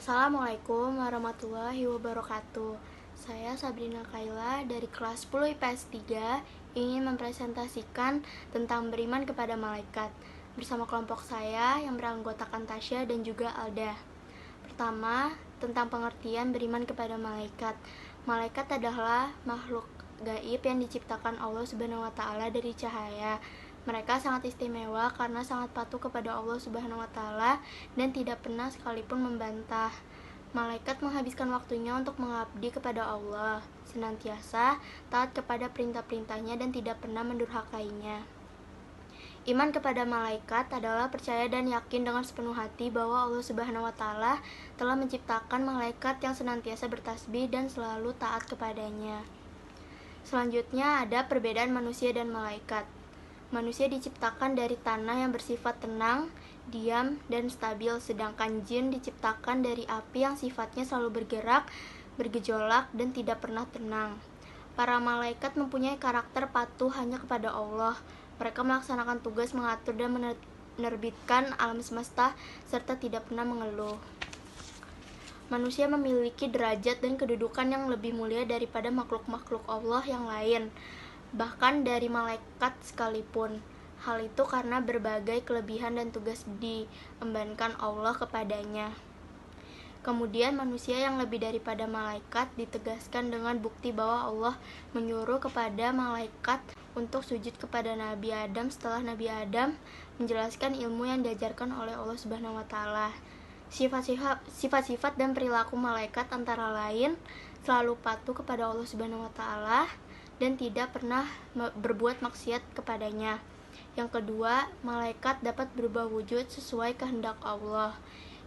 Assalamualaikum warahmatullahi wabarakatuh. Saya Sabrina Kaila dari kelas 10 IPS 3 ingin mempresentasikan tentang beriman kepada malaikat bersama kelompok saya yang beranggotakan Tasya dan juga Alda. Pertama, tentang pengertian beriman kepada malaikat. Malaikat adalah makhluk gaib yang diciptakan Allah Subhanahu wa taala dari cahaya. Mereka sangat istimewa karena sangat patuh kepada Allah Subhanahu wa taala dan tidak pernah sekalipun membantah. Malaikat menghabiskan waktunya untuk mengabdi kepada Allah, senantiasa taat kepada perintah-perintahnya dan tidak pernah mendurhakainya. Iman kepada malaikat adalah percaya dan yakin dengan sepenuh hati bahwa Allah Subhanahu wa taala telah menciptakan malaikat yang senantiasa bertasbih dan selalu taat kepadanya. Selanjutnya ada perbedaan manusia dan malaikat. Manusia diciptakan dari tanah yang bersifat tenang, diam, dan stabil, sedangkan jin diciptakan dari api yang sifatnya selalu bergerak, bergejolak, dan tidak pernah tenang. Para malaikat mempunyai karakter patuh hanya kepada Allah. Mereka melaksanakan tugas mengatur dan menerbitkan alam semesta serta tidak pernah mengeluh. Manusia memiliki derajat dan kedudukan yang lebih mulia daripada makhluk-makhluk Allah yang lain, bahkan dari malaikat sekalipun. Hal itu karena berbagai kelebihan dan tugas diembankan Allah kepadanya. Kemudian manusia yang lebih daripada malaikat ditegaskan dengan bukti bahwa Allah menyuruh kepada malaikat untuk sujud kepada Nabi Adam setelah Nabi Adam menjelaskan ilmu yang diajarkan oleh Allah Subhanahu wa taala. Sifat-sifat dan perilaku malaikat antara lain selalu patuh kepada Allah Subhanahu wa taala dan tidak pernah berbuat maksiat kepadanya. Yang kedua, malaikat dapat berubah wujud sesuai kehendak Allah.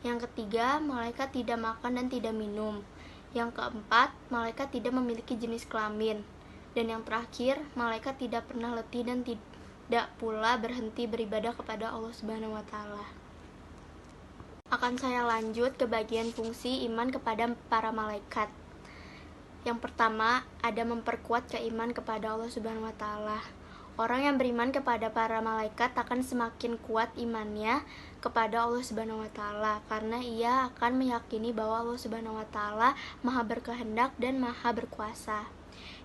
Yang ketiga, malaikat tidak makan dan tidak minum. Yang keempat, malaikat tidak memiliki jenis kelamin. Dan yang terakhir, malaikat tidak pernah letih dan tidak pula berhenti beribadah kepada Allah Subhanahu wa taala. Akan saya lanjut ke bagian fungsi iman kepada para malaikat. Yang pertama, ada memperkuat keiman kepada Allah Subhanahu wa taala. Orang yang beriman kepada para malaikat akan semakin kuat imannya kepada Allah Subhanahu wa taala karena ia akan meyakini bahwa Allah Subhanahu wa taala Maha berkehendak dan Maha berkuasa.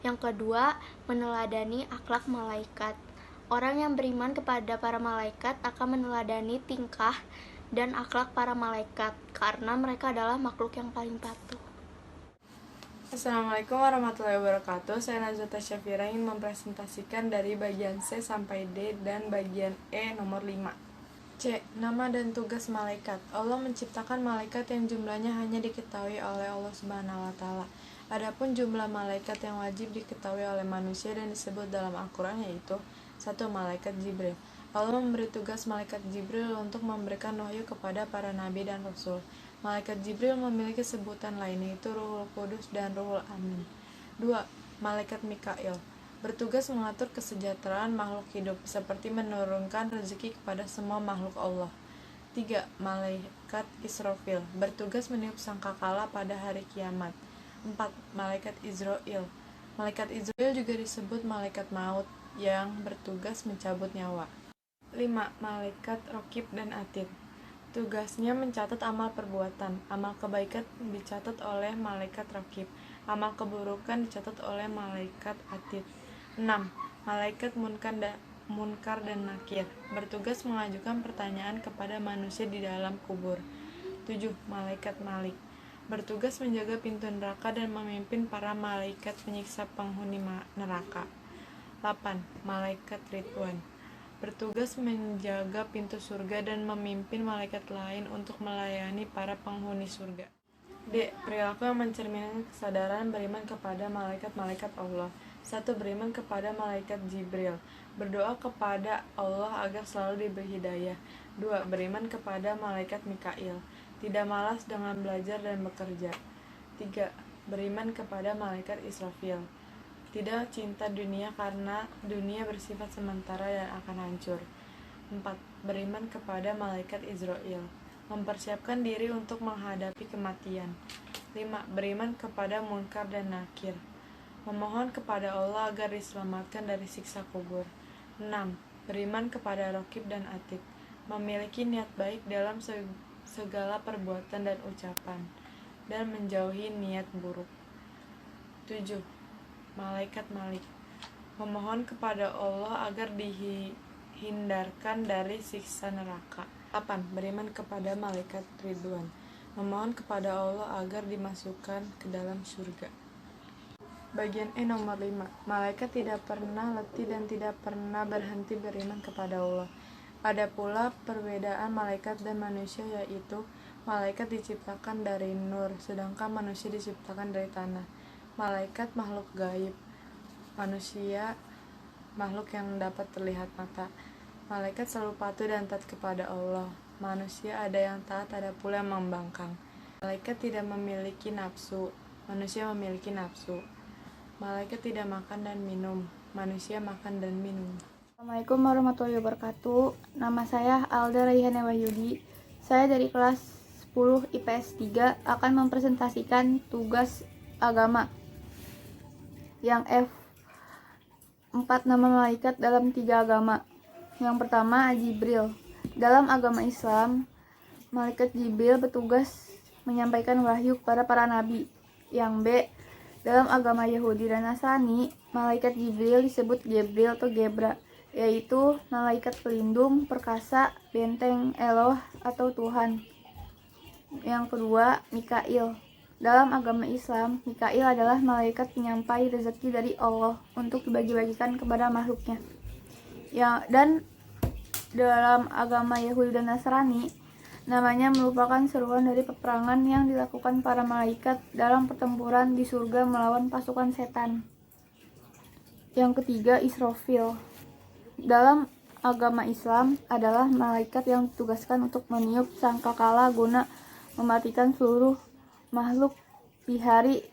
Yang kedua, meneladani akhlak malaikat. Orang yang beriman kepada para malaikat akan meneladani tingkah dan akhlak para malaikat karena mereka adalah makhluk yang paling patuh. Assalamualaikum warahmatullahi wabarakatuh. Saya Nazata Syafira ingin mempresentasikan dari bagian C sampai D dan bagian E nomor 5. C. Nama dan tugas malaikat. Allah menciptakan malaikat yang jumlahnya hanya diketahui oleh Allah Subhanahu wa taala. Adapun jumlah malaikat yang wajib diketahui oleh manusia dan disebut dalam Al-Qur'an yaitu 1. Malaikat Jibril. Allah memberi tugas malaikat Jibril untuk memberikan wahyu kepada para nabi dan rasul. Malaikat Jibril memiliki sebutan lain yaitu Ruhul Qudus dan Ruhul Amin. 2. Malaikat Mikail bertugas mengatur kesejahteraan makhluk hidup seperti menurunkan rezeki kepada semua makhluk Allah. 3. Malaikat Israfil bertugas meniup sangkakala pada hari kiamat. 4. Malaikat Izrail. Malaikat Izrail juga disebut malaikat maut yang bertugas mencabut nyawa. 5. Malaikat Raqib dan Atid. Tugasnya mencatat amal perbuatan. Amal kebaikan dicatat oleh malaikat Raqib. Amal keburukan dicatat oleh malaikat Atid. 6. Malaikat Munkar dan Nakir. Bertugas mengajukan pertanyaan kepada manusia di dalam kubur. 7. Malaikat Malik. Bertugas menjaga pintu neraka dan memimpin para malaikat penyiksa penghuni neraka. 8. Malaikat Ridwan. Bertugas menjaga pintu surga dan memimpin malaikat lain untuk melayani para penghuni surga. D. Perilaku yang mencerminkan kesadaran beriman kepada malaikat-malaikat Allah. 1. Beriman kepada malaikat Jibril. Berdoa kepada Allah agar selalu diberi hidayah. 2. Beriman kepada malaikat Mikail. Tidak malas dengan belajar dan bekerja. 3. Beriman kepada malaikat Israfil. Tidak cinta dunia karena dunia bersifat sementara dan akan hancur. 4. Beriman kepada malaikat Izrail. Mempersiapkan diri untuk menghadapi kematian. 5. Beriman kepada Munkar dan Nakir. Memohon kepada Allah agar diselamatkan dari siksa kubur. 6. Beriman kepada Raqib dan Atid. Memiliki niat baik dalam segala perbuatan dan ucapan, dan menjauhi niat buruk. 7. Malaikat Malik memohon kepada Allah agar dihindarkan dari siksa neraka. 8. Beriman kepada malaikat Ridwan memohon kepada Allah agar dimasukkan ke dalam surga. Bagian E nomor 5. Malaikat tidak pernah letih dan tidak pernah berhenti beriman kepada Allah. Ada pula perbedaan malaikat dan manusia, yaitu malaikat diciptakan dari nur, sedangkan manusia diciptakan dari tanah. Malaikat makhluk gaib, manusia makhluk yang dapat terlihat mata. Malaikat selalu patuh dan taat kepada Allah. Manusia ada yang taat, ada pula yang membangkang. Malaikat tidak memiliki nafsu, manusia memiliki nafsu. Malaikat tidak makan dan minum, manusia makan dan minum. Assalamualaikum warahmatullahi wabarakatuh. Nama saya Alda Raihana Wahyudi. Saya dari kelas 10 IPS 3 akan mempresentasikan tugas agama yang F. 4 nama malaikat dalam 3 agama. Yang pertama, Jibril. Dalam agama Islam, malaikat Jibril bertugas menyampaikan wahyu kepada para nabi. Yang B. Dalam agama Yahudi dan Nasrani, malaikat Jibril disebut Gebril atau Gebra, yaitu malaikat pelindung, perkasa, benteng Eloh atau Tuhan. Yang kedua, Mikail. Dalam agama Islam, Mikail adalah malaikat penyampai rezeki dari Allah untuk dibagi-bagikan kepada makhluknya. Dan dalam agama Yahudi dan Nasrani, namanya merupakan seruan dari peperangan yang dilakukan para malaikat dalam pertempuran di surga melawan pasukan setan. Yang ketiga, Israfil. Dalam agama Islam adalah malaikat yang ditugaskan untuk meniup sangkakala guna mematikan seluruh makhluk di hari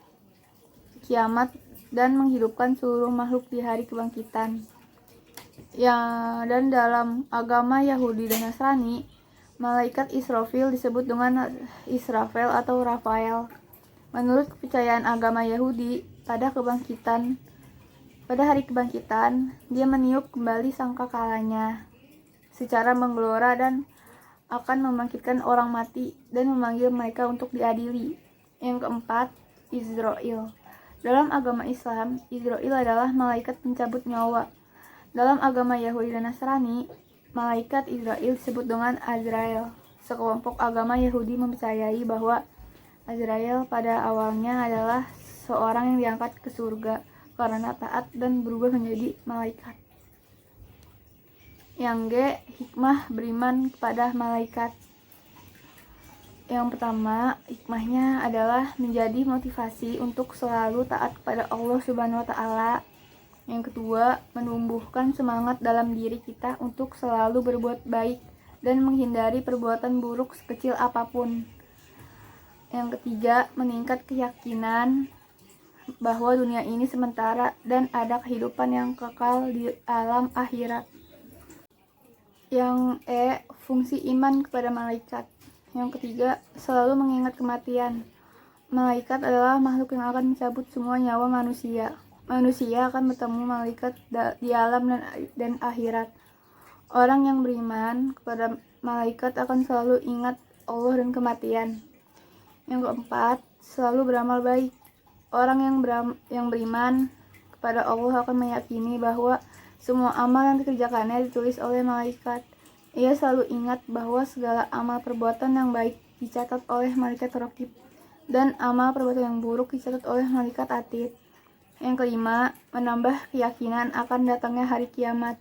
kiamat dan menghidupkan seluruh makhluk di hari kebangkitan. Dan dalam agama Yahudi dan Nasrani, malaikat Israfil disebut dengan Israfel atau Rafael. Menurut kepercayaan agama Yahudi, pada hari kebangkitan, dia meniup kembali sangkakalanya secara menggelora dan akan membangkitkan orang mati dan memanggil mereka untuk diadili. Yang keempat, Izrail. Dalam agama Islam, Izrail adalah malaikat pencabut nyawa. Dalam agama Yahudi dan Nasrani, malaikat Izrail disebut dengan Azrael. Sekelompok agama Yahudi mempercayai bahwa Azrael pada awalnya adalah seorang yang diangkat ke surga karena taat dan berubah menjadi malaikat. Yang G, hikmah beriman kepada malaikat. Yang pertama, hikmahnya adalah menjadi motivasi untuk selalu taat kepada Allah Subhanahu wa Ta'ala. Yang kedua, menumbuhkan semangat dalam diri kita untuk selalu berbuat baik dan menghindari perbuatan buruk sekecil apapun. Yang ketiga, meningkat keyakinan bahwa dunia ini sementara dan ada kehidupan yang kekal di alam akhirat. Yang E, fungsi iman kepada malaikat. Yang ketiga, selalu mengingat kematian. Malaikat adalah makhluk yang akan mencabut semua nyawa manusia. Manusia akan bertemu malaikat di alam dan akhirat. Orang yang beriman kepada malaikat akan selalu ingat Allah dan kematian. Yang keempat, selalu beramal baik. Orang yang beriman kepada Allah akan meyakini bahwa semua amal yang dikerjakannya ditulis oleh malaikat. Ia selalu ingat bahwa segala amal perbuatan yang baik dicatat oleh malaikat Raqib dan amal perbuatan yang buruk dicatat oleh malaikat Atid. Yang kelima, menambah keyakinan akan datangnya hari kiamat.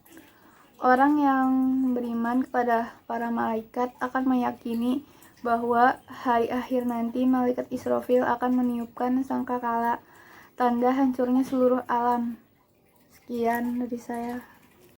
Orang yang beriman kepada para malaikat akan meyakini bahwa hari akhir nanti malaikat Israfil akan meniupkan sangkakala, tanda hancurnya seluruh alam. Sekian dari saya.